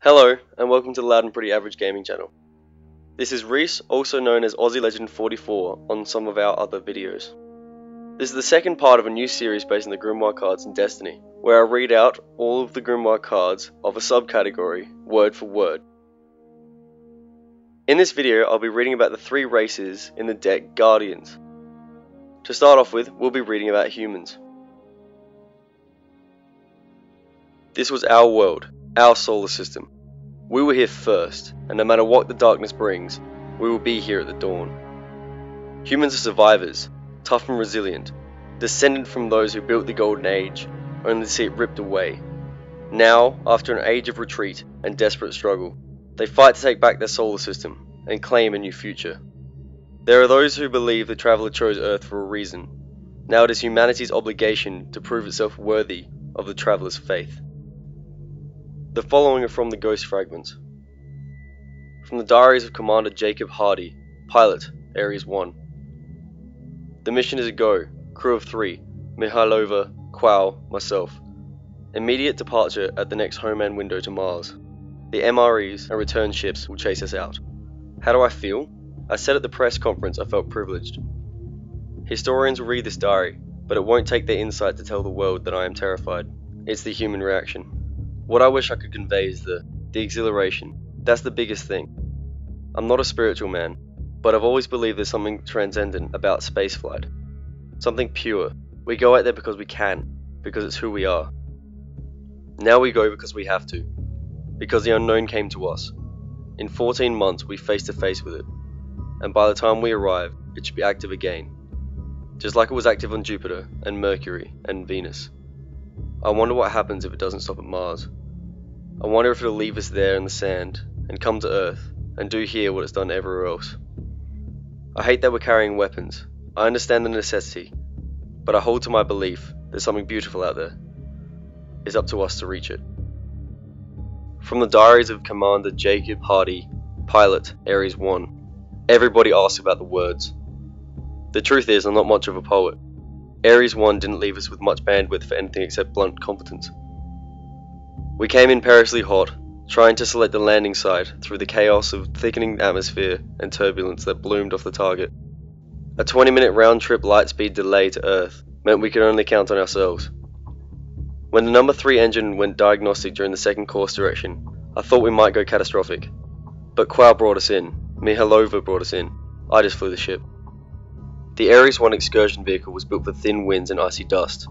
Hello, and welcome to the Loud and Pretty Average Gaming channel. This is Reese, also known as Aussie Legend 44 on some of our other videos. This is the second part of a new series based on the Grimoire cards in Destiny, where I read out all of the Grimoire cards of a subcategory, word for word. In this video, I'll be reading about the three races in the deck Guardians. To start off with, we'll be reading about humans. This was our world, our solar system. We were here first, and no matter what the darkness brings, we will be here at the dawn. Humans are survivors, tough and resilient, descended from those who built the Golden Age, only to see it ripped away. Now, after an age of retreat and desperate struggle, they fight to take back their solar system and claim a new future. There are those who believe the Traveler chose Earth for a reason. Now it is humanity's obligation to prove itself worthy of the Traveler's faith. The following are from the Ghost Fragments. From the Diaries of Commander Jacob Hardy, Pilot, Ares 1. The mission is a go, crew of 3, Mihailova, Qual, myself. Immediate departure at the next Homeland window to Mars. The MREs and return ships will chase us out. How do I feel? I said at the press conference I felt privileged. Historians will read this diary, but it won't take their insight to tell the world that I am terrified. It's the human reaction. What I wish I could convey is the exhilaration. That's the biggest thing. I'm not a spiritual man, but I've always believed there's something transcendent about spaceflight. Something pure. We go out there because we can, because it's who we are. Now we go because we have to, because the unknown came to us. In 14 months we face to face with it, and by the time we arrive, it should be active again. Just like it was active on Jupiter, and Mercury, and Venus. I wonder what happens if it doesn't stop at Mars. I wonder if it'll leave us there in the sand, and come to Earth, and do here what it's done everywhere else. I hate that we're carrying weapons. I understand the necessity, but I hold to my belief there's something beautiful out there. It's up to us to reach it. From the Diaries of Commander Jacob Hardy, Pilot, Ares 1. Everybody asks about the words. The truth is, I'm not much of a poet. Ares 1 didn't leave us with much bandwidth for anything except blunt competence. We came in perilously hot, trying to select the landing site through the chaos of thickening atmosphere and turbulence that bloomed off the target. A 20-minute round-trip light-speed delay to Earth meant we could only count on ourselves. When the number 3 engine went diagnostic during the second course direction, I thought we might go catastrophic. But Qual brought us in, Mihailova brought us in, I just flew the ship. The Ares 1 excursion vehicle was built for thin winds and icy dust.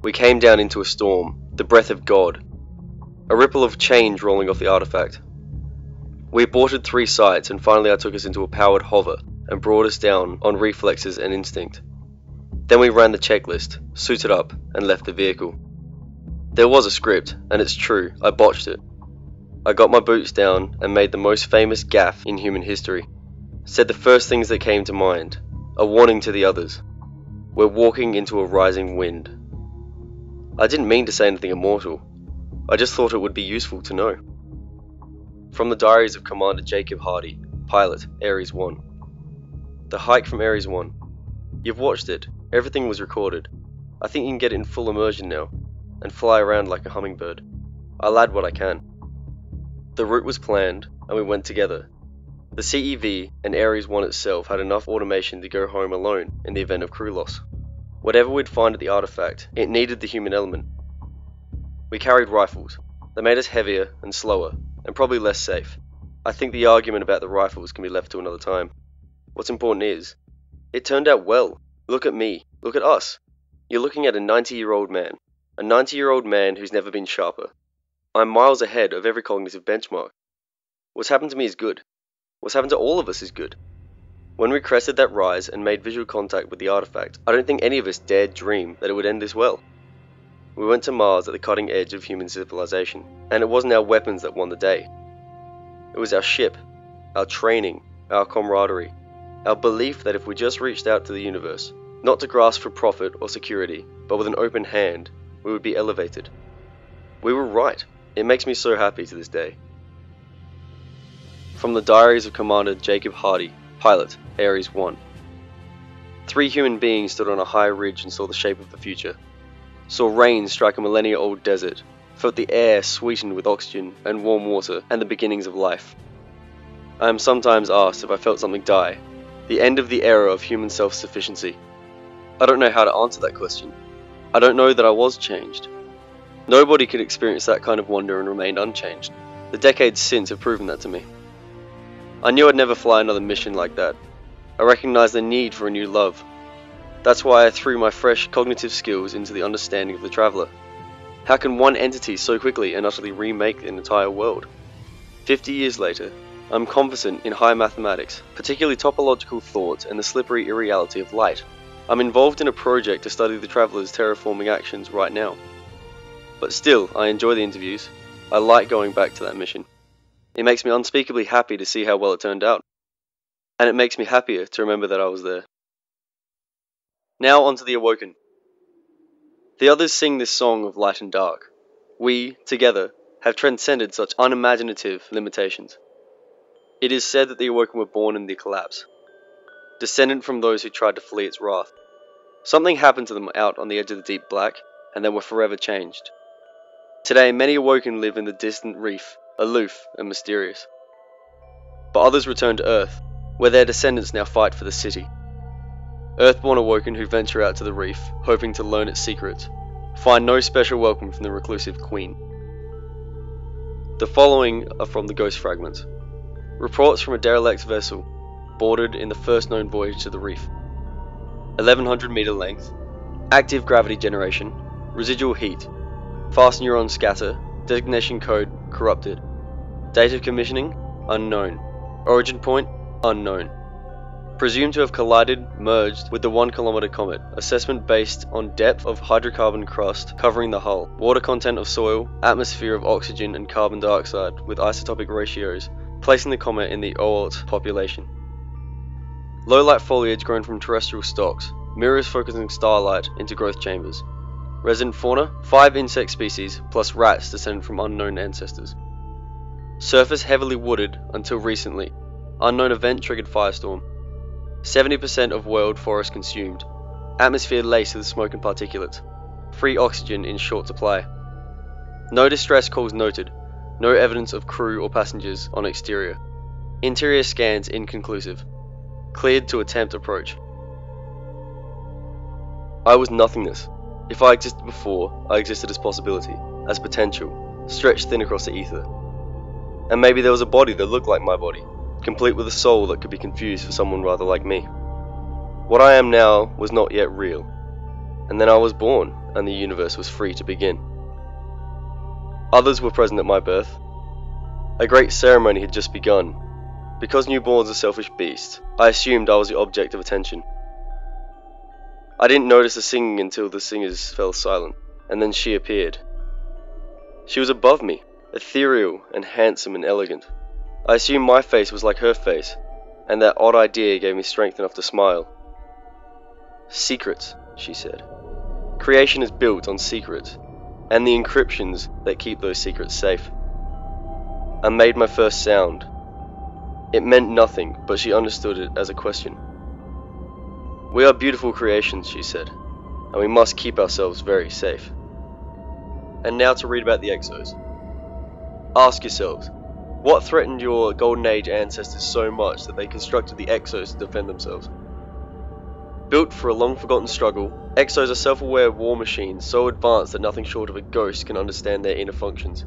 We came down into a storm, the breath of God, a ripple of change rolling off the artifact. We aborted 3 sites and finally I took us into a powered hover and brought us down on reflexes and instinct. Then we ran the checklist, suited up, and left the vehicle. There was a script, and it's true, I botched it. I got my boots down and made the most famous gaffe in human history. Said the first things that came to mind. A warning to the others. We're walking into a rising wind. I didn't mean to say anything immortal. I just thought it would be useful to know. From the Diaries of Commander Jacob Hardy, Pilot, Ares 1. The hike from Ares 1. You've watched it. Everything was recorded. I think you can get it in full immersion now, and fly around like a hummingbird. I'll add what I can. The route was planned, and we went together. The CEV and Ares 1 itself had enough automation to go home alone in the event of crew loss. Whatever we'd find at the artifact, it needed the human element. We carried rifles. They made us heavier and slower, and probably less safe. I think the argument about the rifles can be left to another time. What's important is, it turned out well. Look at me. Look at us. You're looking at a 90-year-old man. A 90-year-old man who's never been sharper. I'm miles ahead of every cognitive benchmark. What's happened to me is good. What's happened to all of us is good. When we crested that rise and made visual contact with the artifact, I don't think any of us dared dream that it would end this well. We went to Mars at the cutting edge of human civilization, and it wasn't our weapons that won the day. It was our ship, our training, our camaraderie, our belief that if we just reached out to the universe, not to grasp for profit or security, but with an open hand, we would be elevated. We were right. It makes me so happy to this day. From the Diaries of Commander Jacob Hardy, Pilot, Ares 1. 3 human beings stood on a high ridge and saw the shape of the future. Saw rain strike a millennia-old desert, felt the air sweetened with oxygen and warm water and the beginnings of life. I am sometimes asked if I felt something die, the end of the era of human self-sufficiency. I don't know how to answer that question. I don't know that I was changed. Nobody could experience that kind of wonder and remain unchanged. The decades since have proven that to me. I knew I'd never fly another mission like that. I recognized the need for a new love. That's why I threw my fresh cognitive skills into the understanding of the traveler. How can one entity so quickly and utterly remake an entire world? 50 years later, I'm competent in high mathematics, particularly topological thought and the slippery irreality of light. I'm involved in a project to study the traveler's terraforming actions right now. But still, I enjoy the interviews. I like going back to that mission. It makes me unspeakably happy to see how well it turned out. And it makes me happier to remember that I was there. Now onto the Awoken. The others sing this song of light and dark. We, together, have transcended such unimaginative limitations. It is said that the Awoken were born in the collapse, descendant from those who tried to flee its wrath. Something happened to them out on the edge of the deep black, and they were forever changed. Today, many Awoken live in the distant reef, aloof and mysterious. But others return to Earth, where their descendants now fight for the city. Earthborn Awoken who venture out to the reef, hoping to learn its secrets, find no special welcome from the reclusive Queen. The following are from the Ghost Fragments. Reports from a derelict vessel, boarded in the first known voyage to the reef. 1100 meter length, active gravity generation, residual heat, fast neuron scatter, designation code corrupted, date of commissioning unknown, origin point unknown. Presumed to have collided, merged with the 1 kilometer comet. Assessment based on depth of hydrocarbon crust covering the hull, water content of soil, atmosphere of oxygen and carbon dioxide with isotopic ratios, placing the comet in the Oort population. Low light foliage grown from terrestrial stocks, mirrors focusing starlight into growth chambers. Resident fauna, 5 insect species plus rats descended from unknown ancestors. Surface heavily wooded until recently. Unknown event triggered firestorm. 70% of world forest consumed. Atmosphere laced with smoke and particulates. Free oxygen in short supply. No distress calls noted. No evidence of crew or passengers on exterior. Interior scans inconclusive. Cleared to attempt approach. I was nothingness. If I existed before, I existed as possibility, as potential, stretched thin across the ether. And maybe there was a body that looked like my body, complete with a soul that could be confused for someone rather like me. What I am now was not yet real. And then I was born, and the universe was free to begin. Others were present at my birth. A great ceremony had just begun. Because newborns are selfish beasts, I assumed I was the object of attention. I didn't notice the singing until the singers fell silent, and then she appeared. She was above me, ethereal and handsome and elegant. I assumed my face was like her face, and that odd idea gave me strength enough to smile. Secrets, she said. Creation is built on secrets, and the encryptions that keep those secrets safe. I made my first sound. It meant nothing, but she understood it as a question. We are beautiful creations, she said, and we must keep ourselves very safe. And now to read about the Exos. Ask yourselves, what threatened your Golden Age ancestors so much that they constructed the Exos to defend themselves? Built for a long-forgotten struggle, Exos are self-aware war machines so advanced that nothing short of a ghost can understand their inner functions.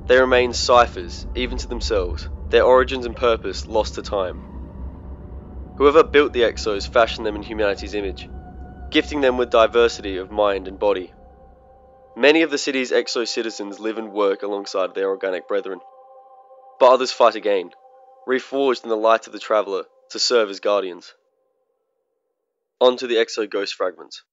They remain ciphers, even to themselves, their origins and purpose lost to time. Whoever built the Exos fashioned them in humanity's image, gifting them with diversity of mind and body. Many of the city's Exo citizens live and work alongside their organic brethren, but others fight again, reforged in the light of the traveller to serve as guardians. On to the Exo Ghost Fragments,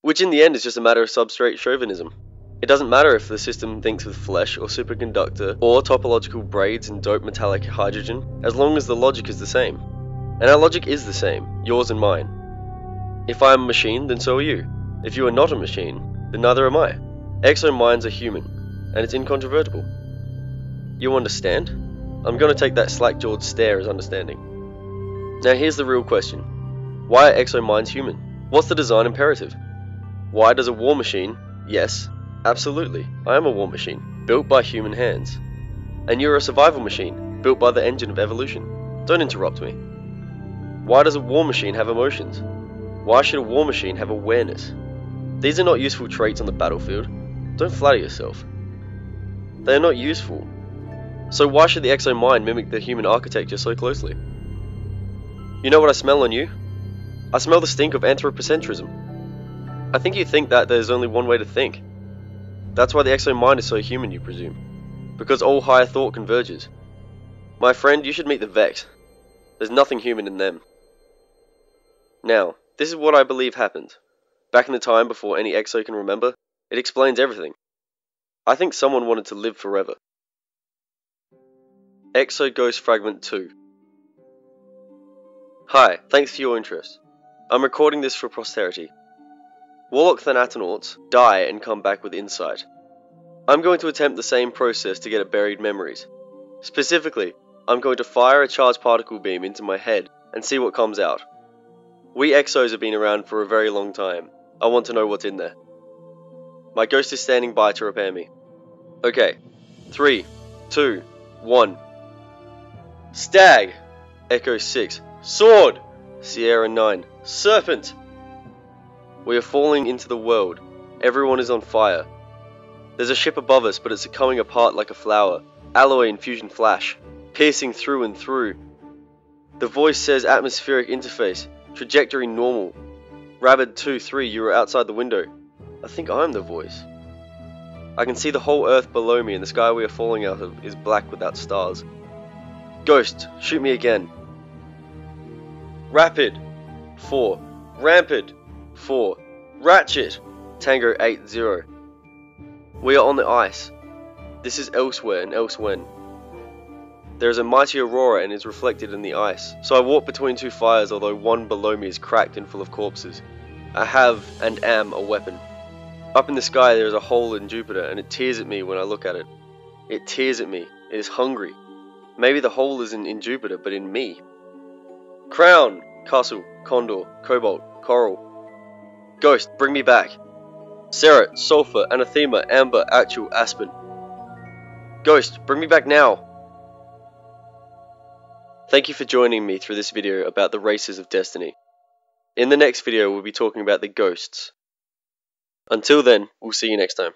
which in the end is just a matter of substrate chauvinism. It doesn't matter if the system thinks with flesh or superconductor or topological braids and dope metallic hydrogen, as long as the logic is the same. And our logic is the same, yours and mine. If I am a machine, then so are you. If you are not a machine, then neither am I. Exo minds are human, and it's incontrovertible. You understand? I'm going to take that slack-jawed stare as understanding. Now here's the real question. Why are Exo minds human? What's the design imperative? Why does a war machine, yes, Absolutely, I am a war machine, built by human hands. And you're a survival machine, built by the engine of evolution. Don't interrupt me. Why does a war machine have emotions? Why should a war machine have awareness? These are not useful traits on the battlefield. Don't flatter yourself. They are not useful. So why should the Exo mind mimic the human architecture so closely? You know what I smell on you? I smell the stink of anthropocentrism. I think you think that there's only one way to think. That's why the Exo mind is so human, you presume. Because all higher thought converges. My friend, you should meet the Vex. There's nothing human in them. Now, this is what I believe happened. Back in the time before any Exo can remember, it explains everything. I think someone wanted to live forever. Exo Ghost Fragment 2. Hi, thanks for your interest. I'm recording this for posterity. Warlock Thanatonauts die and come back with insight. I'm going to attempt the same process to get at buried memories. Specifically, I'm going to fire a charged particle beam into my head and see what comes out. We Exos have been around for a very long time. I want to know what's in there. My ghost is standing by to repair me. Okay, 3, 2, 1. Stag! Echo 6. Sword! Sierra 9. Serpent! We are falling into the world. Everyone is on fire. There's a ship above us, but it's coming apart like a flower. Alloy infusion flash. Piercing through and through. The voice says atmospheric interface. Trajectory normal. Rabbit 2-3, you were outside the window. I think I'm the voice. I can see the whole earth below me, and the sky we are falling out of is black without stars. Ghost, shoot me again. Rapid 4. Rampant 4. Ratchet Tango 8-0. We are on the ice. This is elsewhere and elsewhen. There is a mighty aurora and is reflected in the ice. So I walk between two fires, although one below me is cracked and full of corpses. I have and am a weapon. Up in the sky there is a hole in Jupiter, and it tears at me when I look at it. It tears at me. It is hungry. Maybe the hole isn't in Jupiter, but in me. Crown, Castle, Condor, Cobalt, Coral. Ghost, bring me back. Cerat, Sulfur, Anathema, Amber, Actual, Aspen. Ghost, bring me back now. Thank you for joining me through this video about the races of destiny. In the next video we'll be talking about the ghosts. Until then, we'll see you next time.